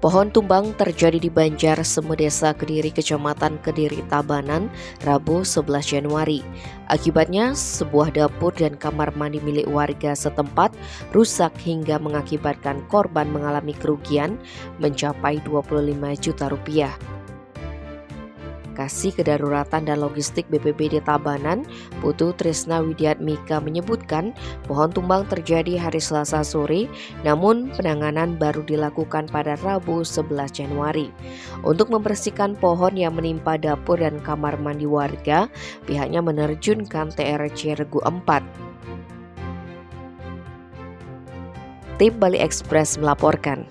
Pohon tumbang terjadi di Banjar Semu Desa Kediri, Kecamatan Kediri, Tabanan, Rabu 11 Januari. Akibatnya, sebuah dapur dan kamar mandi milik warga setempat rusak hingga mengakibatkan korban mengalami kerugian mencapai 25 juta rupiah. Kasih Kedaruratan dan Logistik BPBD Tabanan, Putu Trisna Widiatmika menyebutkan pohon tumbang terjadi hari Selasa sore, namun penanganan baru dilakukan pada Rabu 11 Januari. Untuk membersihkan pohon yang menimpa dapur dan kamar mandi warga, pihaknya menerjunkan TRC Regu 4. Tim Bali Express melaporkan.